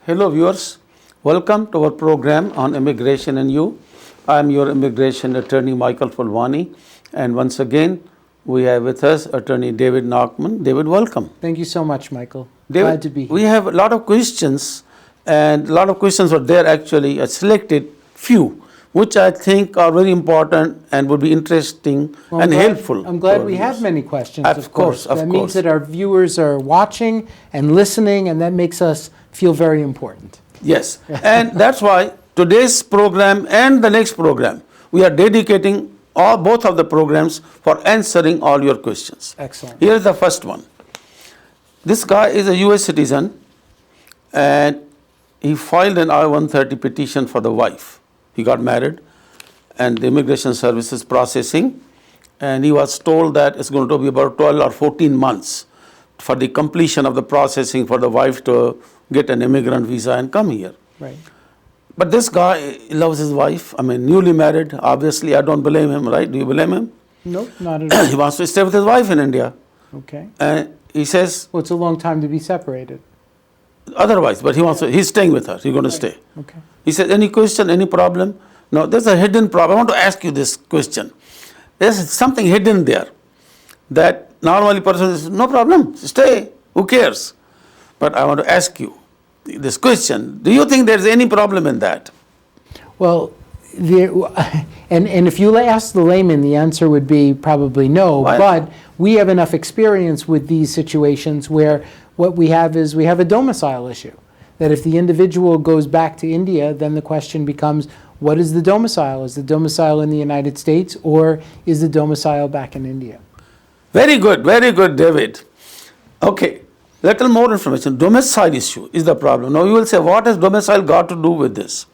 Hello viewers, welcome to our program on immigration and you. I am your immigration attorney Michael Fulwani, and once again we have with us attorney David Nachman. David, welcome. Thank you so much, Michael. David, Glad to be here. we have a lot of questions, and a lot of questions were there actually, a selected few, which I think are very important and would be interesting and helpful. I'm glad to our we have viewers. many questions, Of course, of That course. means that our viewers are watching and listening, and that makes us feel very important. Yes, and that's why today's program and the next program, we are dedicating both of the programs for answering all your questions. Excellent. Here is the first one. This guy is a US citizen and he filed an I-130 petition for the wife. He got married and the immigration services processing, and he was told that it's going to be about 12 or 14 months for the completion of the processing for the wife to get an immigrant visa and come here. Right. But this guy loves his wife. I mean, newly married. Obviously, I don't blame him, right? Do you blame him? Nope, not at all. He wants to stay with his wife in India. Okay. And he says Well, it's a long time to be separated. otherwise, but he's staying with her. He's going to stay. Okay. He says, any question, any problem? No, there's a hidden problem. I want to ask you this question. There's something hidden there that normally person says, no problem, stay, who cares? But I want to ask you this question. Do you think there's any problem in that? Well, and if you ask the layman, the answer would be probably no. Why? But we have enough experience with these situations where what we have is we have a domicile issue. That if the individual goes back to India, then the question becomes, what is the domicile? Is the domicile in the United States, or is the domicile back in India? Very good, David. Okay, little more information. Domicile issue is the problem. Now you will say, what has domicile got to do with this?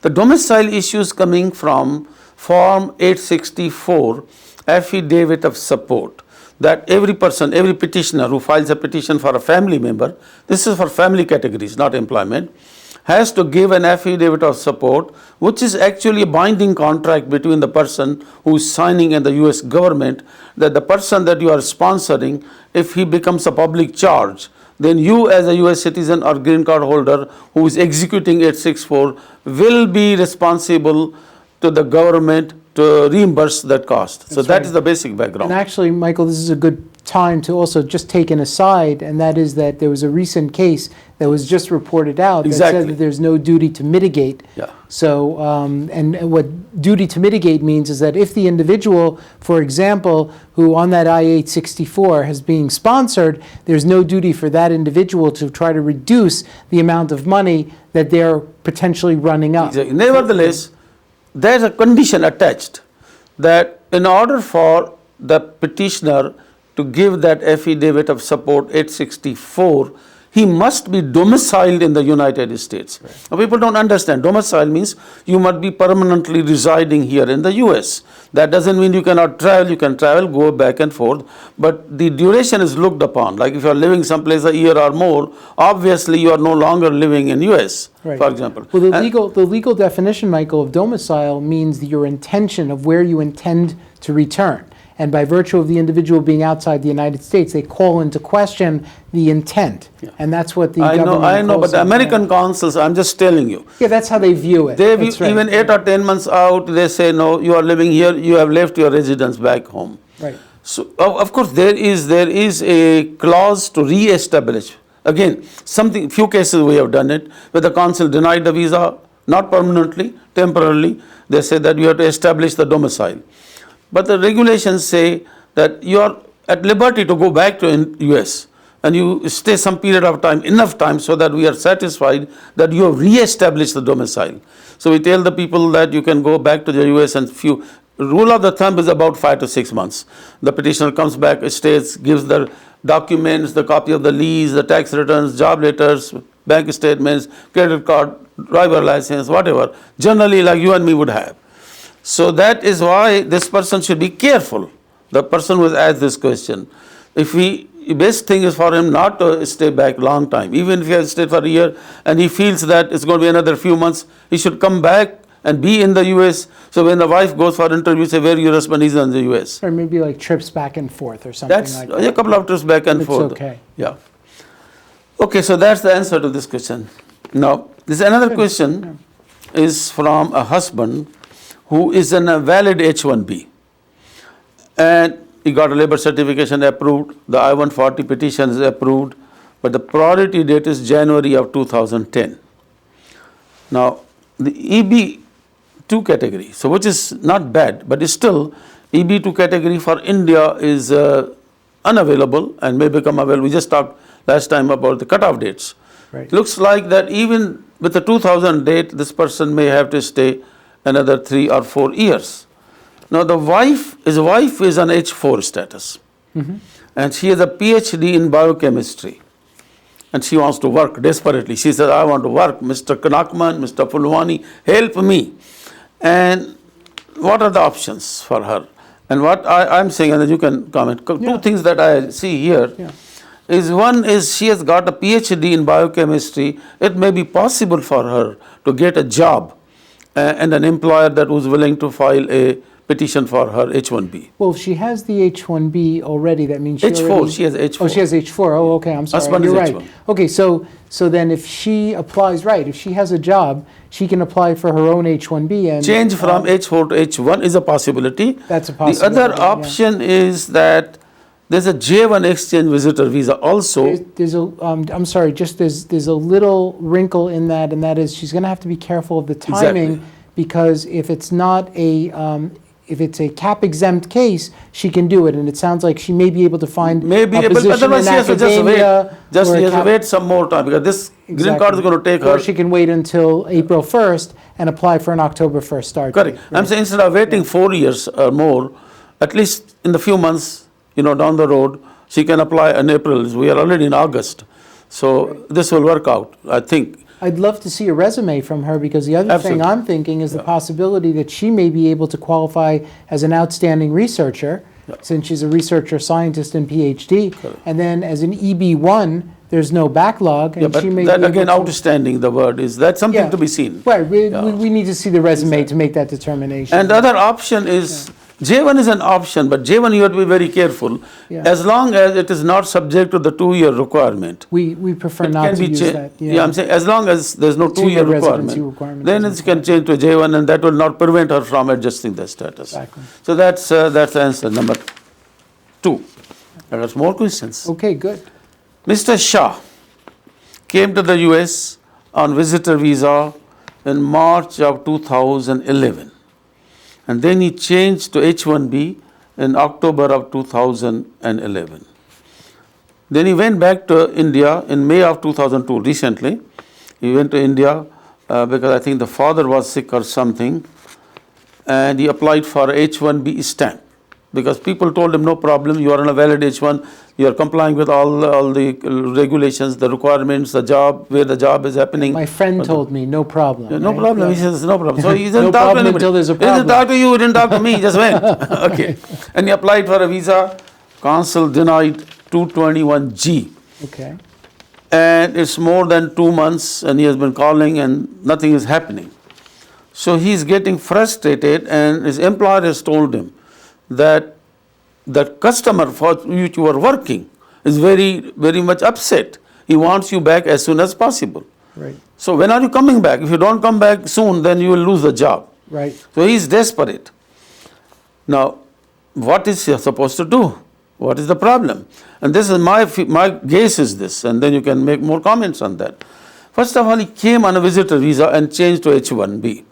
The domicile issue is coming from Form 864, Affidavit of Support, that every person, every petitioner who files a petition for a family member, this is for family categories, not employment, has to give an affidavit of support, which is actually a binding contract between the person who is signing and the US government, that the person that you are sponsoring, if he becomes a public charge, then you as a US citizen or green card holder who is executing 864 will be responsible to the government to reimburse that cost. So that is the basic background. And actually, Michael, this is a good time to also just take an aside, and that is that there was a recent case that was just reported out that said that there's no duty to mitigate. Yeah. So, and what duty to mitigate means is that if the individual, for example, who on that I-864 has being sponsored, there's no duty for that individual to try to reduce the amount of money that they're potentially running up. Exactly. Nevertheless, there's a condition attached that in order for the petitioner to give that affidavit of support 864, he must be domiciled in the United States. Right. Now, people don't understand. Domicile means you must be permanently residing here in the US. That doesn't mean you cannot travel. You can travel, go back and forth, but the duration is looked upon. Like if you are living someplace a year or more, obviously you are no longer living in US, right, for example. Well, the legal definition, Michael, of domicile means your intention of where you intend to return. And by virtue of the individual being outside the United States, they call into question the intent. Yeah. And that's what the government I know, but the American intent. councils, I'm just telling you. Yeah, that's how they view it. They view, even 8 or 10 months out, they say, no, you are living here, you have left your residence back home. Right. So, of course, there is a clause to re-establish. Again, few cases we have done it, where the council denied the visa, not permanently, temporarily. They say that you have to establish the domicile. But the regulations say that you are at liberty to go back to US and you stay some period of time, enough time so that we are satisfied that you have re-established the domicile. So we tell the people that you can go back to the US and rule of the thumb is about 5 to 6 months. The petitioner comes back, states, gives the documents, the copy of the lease, the tax returns, job letters, bank statements, credit card, driver license, whatever, generally like you and me would have. So that is why this person should be careful, the person who has asked this question. The best thing is for him not to stay back long time. Even if he has stayed for a year and he feels that it's going to be another few months, he should come back and be in the US. So when the wife goes for interview, say, where your husband is in the US. Or maybe like trips back and forth or something like that. A couple of trips back and forth. Okay. Yeah. Okay, so that's the answer to this question. Now, this another question is from a husband who is in a valid H-1B, and he got a labor certification approved, the I-140 petition is approved, but the priority date is January of 2010. Now, the EB2 category, so which is not bad, but it's still EB2 category for India is unavailable and may become available. We just talked last time about the cutoff dates. Right. Looks like that even with the 2000 date, this person may have to stay another 3 or 4 years. Now, the wife is on H4 status, and she has a PhD in biochemistry, and she wants to work desperately. She says, I want to work, Mr. Kanakman, Mr. Pulwani, help me. And what are the options for her? And what I'm saying, and then you can comment, two things that I see here is one is she has got a PhD in biochemistry. It may be possible for her to get a job and an employer that was willing to file a petition for her H-1B. Well, if she has the H-1B already, that means she H4, already... she has H4. Oh, she has H-4. Oh, okay, I'm sorry. Husband is You're right. H1. Okay, so then if she applies, right, if she has a job, she can apply for her own H-1B and... Change from H4 to H1 is a possibility. That's a possibility. The other option is that there's a J1 exchange visitor visa also. There's a, I'm sorry, just there's a little wrinkle in that, and that is she's going to have to be careful of the timing, Exactly. because if it's not a... if it's a cap exempt case, she can do it, and it sounds like she may be able to find Maybe, a but position otherwise in she has to just wait. academia. Just or she a has to cap- wait some more time because this green card is going to take her. Or she can wait until April 1st and apply for an October 1st start date. Correct. I'm saying instead of waiting 4 years or more, at least in the few months, down the road, she can apply in April. We are already in August. So this will work out, I think. I'd love to see a resume from her, because the other Absolutely. thing I'm thinking is the possibility that she may be able to qualify as an outstanding researcher, since she's a researcher, scientist, and PhD. And then as an EB1, there's no backlog, and Yeah, but she may that be again, able to... outstanding, the word is, that's something Yeah. to be seen. Right, we need to see the resume to make that determination. And the other option is, J1 is an option, but J1 you have to be very careful. Yeah. As long as it is not subject to the 2-year requirement. We prefer It not can to be use cha- that. Yeah, I'm saying as long as there's no 2-year residency requirement, requirement then doesn't it can change to J1, and that will not prevent her from adjusting the status. Exactly. So that's answer number 2. There's more questions. Okay, good. Mr. Shah came to the US on visitor visa in March of 2011, and then he changed to H-1B in October of 2011. Then he went back to India in May of 2002, recently. He went to India because I think the father was sick or something, and he applied for H-1B stamp. Because people told him, no problem, you are on a valid H1, you are complying with all the regulations, the requirements, the job, where the job is happening. My friend told me, no problem. Yeah, no right? problem. Yeah. He says, no problem. So he didn't No talk to problem anybody. until there's a He didn't problem. talk to you, he didn't talk to me, he just went. Okay. And he applied for a visa, consul denied 221G. Okay. And it's more than 2 months, and he has been calling and nothing is happening. So he's getting frustrated, and his employer has told him that the customer for which you are working is very, very much upset. He wants you back as soon as possible. Right. So when are you coming back? If you don't come back soon, then you will lose the job. Right. So he's desperate. Now, what is he supposed to do? What is the problem? And this is my guess is this, and then you can make more comments on that. First of all, he came on a visitor visa and changed to H-1B.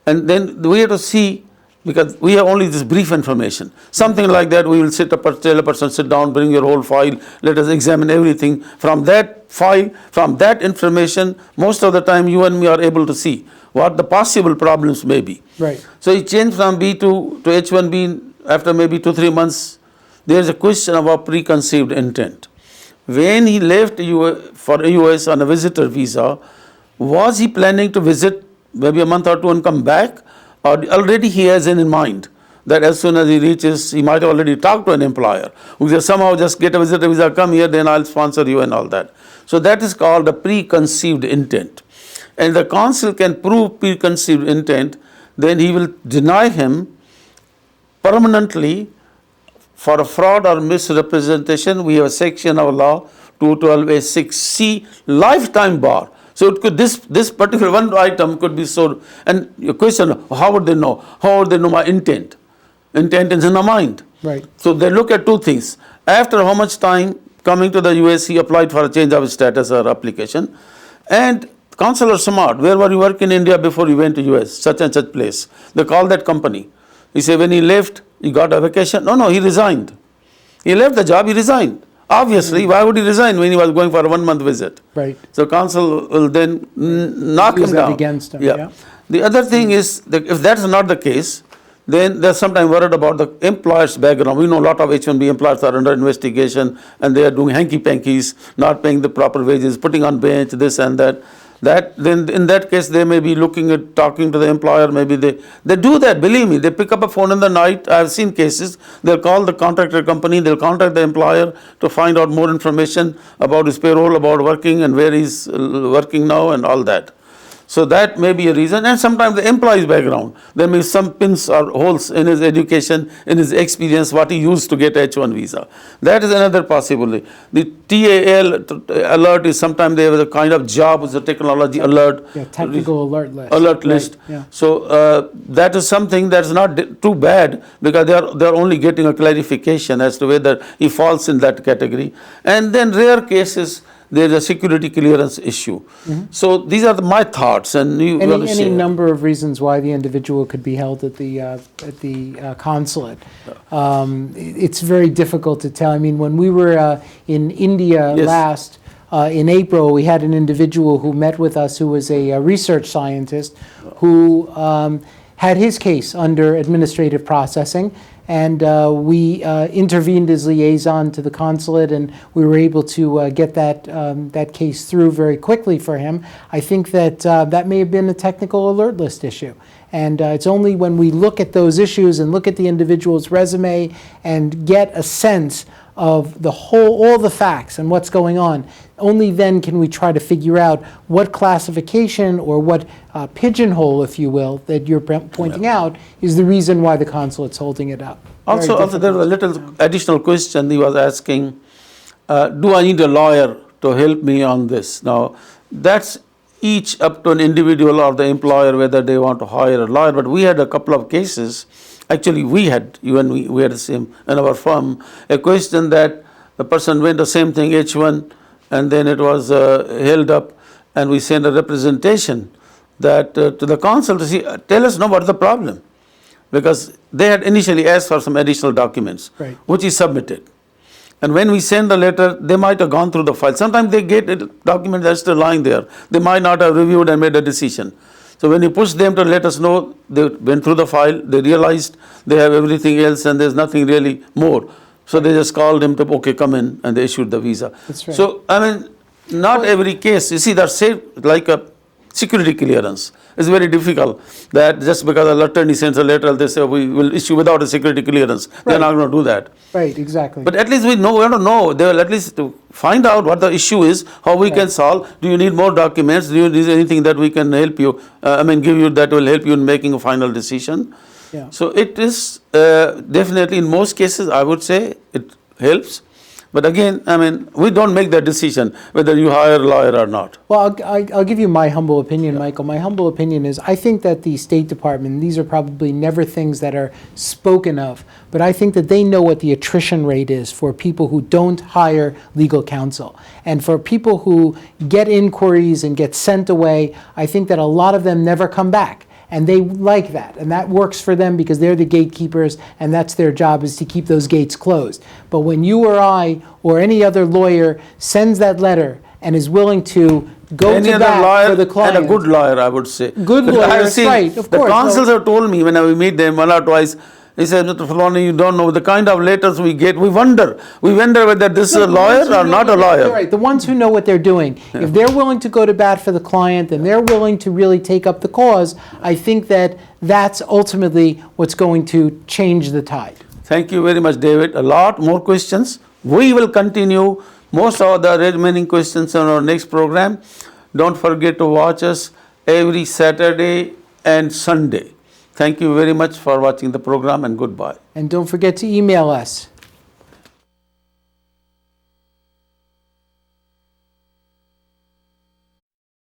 And then we have to see, because we have only this brief information. Something like that, we will tell a person, sit down, bring your whole file, let us examine everything. From that file, from that information, most of the time you and me are able to see what the possible problems may be. Right. So he changed from B2 to H-1B after maybe 2-3 months. There is a question about preconceived intent. When he left for US on a visitor visa, was he planning to visit maybe a month or two and come back? Or already he has in mind that as soon as he reaches, he might already talk to an employer who says, somehow just get a visitor visa, come here, then I'll sponsor you and all that. So that is called a preconceived intent. And the consul can prove preconceived intent, then he will deny him permanently for a fraud or misrepresentation. We have a section of law 212A6C, lifetime bar. So it could, this particular one item could be so. And your question, how would they know? How would they know my intent? Intent is in the mind. Right. So they look at two things. After how much time coming to the US, he applied for a change of status or application. And consul are smart. Where were you working in India before you went to US? Such and such place. They call that company. He said when he left, he got a vacation. No, he resigned. He left the job, he resigned. Obviously, why would he resign when he was going for a 1 month visit? Right. So consul will then knock Use him that down. against him, yeah. The other thing is that if that's not the case, then they're sometimes worried about the employer's background. We know a lot of H-1B employers are under investigation and they are doing hanky-pankies, not paying the proper wages, putting on bench, this and that. Then in that case, they may be looking at talking to the employer. Maybe they do that. Believe me, they pick up a phone in the night. I've seen cases. They'll call the contractor company. They'll contact the employer to find out more information about his payroll, about working and where he's working now and all that. So that may be a reason. And sometimes the employee's background. There may be some pins or holes in his education, in his experience, what he used to get H-1 visa. That is another possibility. The TAL alert is sometimes they have a kind of job with a technology alert. Yeah, technical alert list. Alert list. Yeah. So that is something that's not too bad because they're only getting a clarification as to whether he falls in that category. And then rare cases, there's a security clearance issue. So these are my thoughts, and you want to Any share. number of reasons why the individual could be held at the consulate. It's very difficult to tell. I mean, when we were in India Yes. last, in April, we had an individual who met with us who was a research scientist who had his case under administrative processing. And we intervened as liaison to the consulate, and we were able to get that case through very quickly for him. I think that that may have been a technical alert list issue. And it's only when we look at those issues and look at the individual's resume and get a sense of all the facts and what's going on, only then can we try to figure out what classification or what pigeonhole, if you will, that you're pointing out is the reason why the consulate's holding it up. Also, there was a little additional question he was asking, do I need a lawyer to help me on this? Now, that's each up to an individual or the employer whether they want to hire a lawyer, but we had a couple of cases. Actually, we had the same in our firm, a question that the person went the same thing, H1, and then it was held up, and we sent a representation that to the consul to see, tell us now what's the problem. Because they had initially asked for some additional documents, Right. which he submitted. And when we send the letter, they might have gone through the file. Sometimes they get a document that's still lying there. They might not have reviewed and made a decision. So when you push them to let us know, they went through the file, they realized they have everything else and there's nothing really more. So they just called him to, okay, come in, and they issued the visa. That's right. So, I mean, not every case, you see, that's like a security clearance. It's very difficult that just because an attorney sends a letter, they say we will issue without a security clearance. They're not going to do that. Right, exactly. But at least we want to know. They will at least to find out what the issue is, how we can solve. Do you need more documents? Do you need anything that we can help you? Give you that will help you in making a final decision. Yeah. So it is definitely in most cases I would say it helps. But again, we don't make that decision whether you hire a lawyer or not. Well, I'll give you my humble opinion, Michael. My humble opinion is I think that the State Department, these are probably never things that are spoken of, but I think that they know what the attrition rate is for people who don't hire legal counsel. And for people who get inquiries and get sent away, I think that a lot of them never come back. And they like that, and that works for them because they're the gatekeepers, and that's their job, is to keep those gates closed. But when you or I or any other lawyer sends that letter and is willing to go Any to other bat lawyer for the client, and a good lawyer, I would say. Good Because I have lawyers, seen right, of the course, consuls have told me when I meet them one or twice. He said, Mr. Fulani, you don't know the kind of letters we get. We wonder whether this is a lawyer or not a lawyer. Right, the ones who know what they're doing. If they're willing to go to bat for the client and they're willing to really take up the cause, I think that that's ultimately what's going to change the tide. Thank you very much, David. A lot more questions. We will continue most of the remaining questions on our next program. Don't forget to watch us every Saturday and Sunday. Thank you very much for watching the program, and goodbye. And don't forget to email us.